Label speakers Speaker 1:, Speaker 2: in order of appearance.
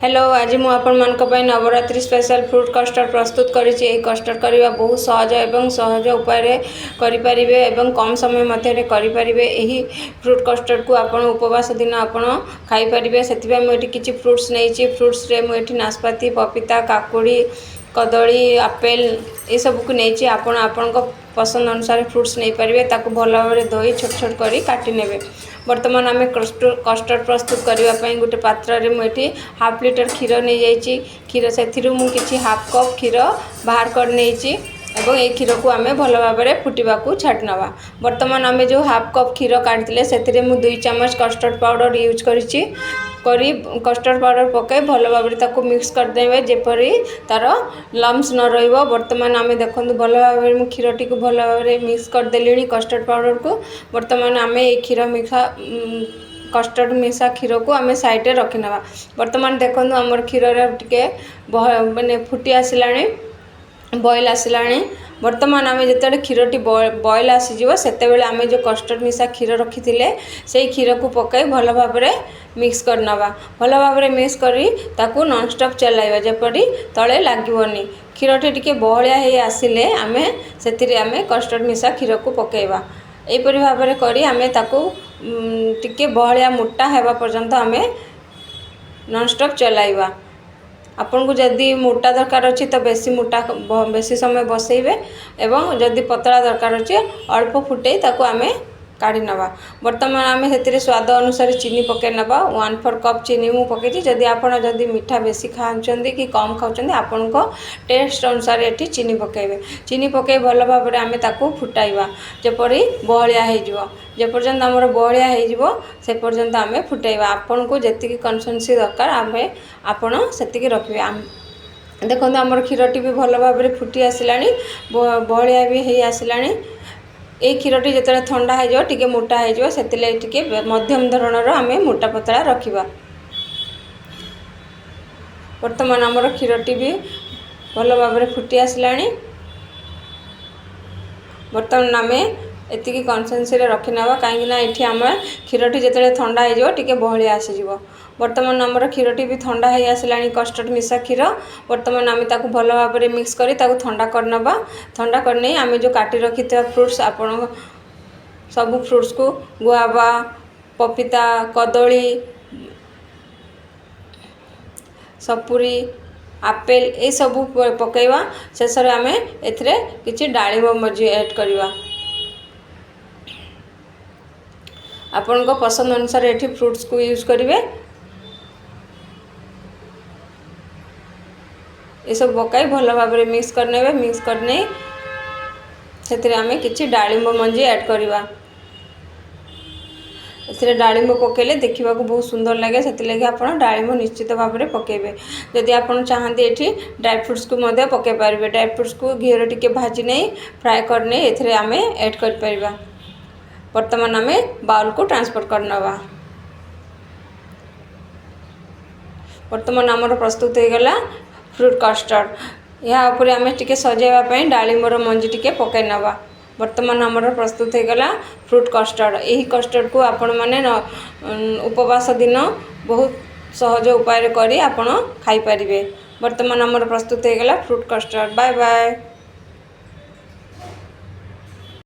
Speaker 1: Hello आज मु आपण नवरात्रि स्पेशल फ्रूट कस्टर्ड प्रस्तुत करिछि। कस्टर्ड करबा बहुत सहज एवं सहज उपाय रे करि परिबे एवं कम समय मध्य रे करि परिबे। एही फ्रूट कस्टर्ड को आपण उपवास दिन आपण खाई परिबे। सेतिबे मु एठी किछि फ्रूट्स नेछि। फ्रूट्स रे मु एठी नाशपाती, पपीता, काकुड़ी, कदली, आपेल ए सब को नेछि। आपण आपनको पसंद अनुसार फ्रूट्स नहीं पारे ताकू भल भाव धोई छोट छोट करी काटी नेबे। वर्तमान आम कस्टर्ड प्रस्तुत करने गोटे पात्र में मुझे हाफ लिटर क्षीर नहीं जाइए। क्षीर से किसी हाफ कप क्षीर बाहर कर नहीं एवं ये क्षीर को आम भल भाव फुटा छाड़ नवा। वर्तमान आम जो हाफ कप क्षीर काढ़ी से 2 चम्मच कस्टर्ड पाउडर यूज करी कस्टर्ड पाउडर पकाई भल भाव मिक्स करदे जेपरी तार लम्स न रहिबो। वर्तमान आम देखो भल भाव में क्षीर टी भल भाव मिक्स करदेली कस्टर्ड पाउडर को। वर्तमान आम ये क्षीर मिक्सा कस्टर्ड मिक्सा क्षीर को आम साइड रे रखी नवा। वर्तमान देखो आमर क्षीर टे माने फुटी आसला बॉयल आसला। वर्तमान आम जो क्षीरटी बॉयल आसीज से आम जो कस्टर्ड मिसा क्षीर रखी से क्षीर को पकाई भल भाव मिक्स करनवा। भल भाव मिक्स करी ताकू नॉन स्टॉप चलाइबा जेपरी तले लागोनी। क्षीरटी टिके बहलिया हे आसिले आम से आम कस्टर्ड मिसा क्षीर को पकेबा। एपरी भाव में करी आम ताकू टिके बहलिया मोटा हेबा पर्यंत आम नॉन स्टॉप चलाइबा। आपन को जदि मोटा दरकार अच्छी तो बेसी मोटा बेसी समय बसैबे एवं जदि पतला दरकार अच्छे अल्प फुटे ताकू आम काढ़ी नवा। वर्तमान आम से स्वाद अनुसार चीनी पकई नवा। 1/4 कप चीनी मु पकई। जदि आपड़ जदि मीठा बेसी खाऊँ कि कम खाऊँ आपण को टेस्ट अनुसार ये चीनी पकेबे। चीनी पकई भल भाव आम ताकू फुटाइबा जेपरी बहलिया हो जेपर्यंत आमर बहलिया हो से पर्यंत आम फुटाइबा। आपन को जी कन्सिस्टेंसी दरकार आम आपण से रखिए। देखो आमर क्षीरटी भी भल भाव फुटी आसला बहलिया भी हो आसला। ये क्षीरटी जो ठंडा हो टे मोटा हो से मध्यम धरणर आम मोटा पतला रखा। वर्तमान आमर क्षीरटी भी भल भाव फुटी आसला। वर्तमान आम एतिकी कन्सिस्टेंसी रखी नवा कहीं ये आम क्षीरटी जो ठंडा हो टे बहलिया आसीज। वर्तमान आमर क्षीरटी भी ठंडा हो आसला कस्टर्ड मिसा क्षीर। वर्तमान आम ताकू भल भाव मिक्स करी ताकू ठंडा करनवा। ठंडा करने आम जो काटी रखी फ्रूट्स आपण सब फ्रूट्स को गुआवा, पपीता, कदली, सपुरी, आपेल ये सब पकईवा। शेष आम एथिरे किछि डाळिंब मझी ऐड करवा। आपण को पसंद अनुसार एठी फ्रूट्स को यूज करेंगे। ये सब पकाई भल भाव मिक्स करने मिक्स करने से आम किसी डाळिंब मंजी ऐड करवा। से डाळिंब पकेले देखा बहुत सुंदर लगे से आप डाळिंब निश्चित भाव में पकेबे। जदि आप चाहते ये ड्राई फ्रूट्स को पके पारे। ड्राई फ्रूट्स को घी टे भाजी नहीं फ्राए करने ये आम ऐड कर। वर्तमान आम बाउल को ट्रांसफर करनवा। वर्तमान आमर प्रस्तुत हो गला फ्रूट कस्टर्ड। या ऊपर आम टे सजाइवाई डाळिंबर मंजी टे पकई नवा। वर्तमान आमर प्रस्तुत हो गला फ्रूट कस्टर्ड। यही कस्टर्ड को आपण मैंने उपवास दिन बहुत सहज उपाय करी आपण खाई पारिबे। वर्तमान आमर प्रस्तुत हो गला फ्रूट कस्टर्ड। Bye bye.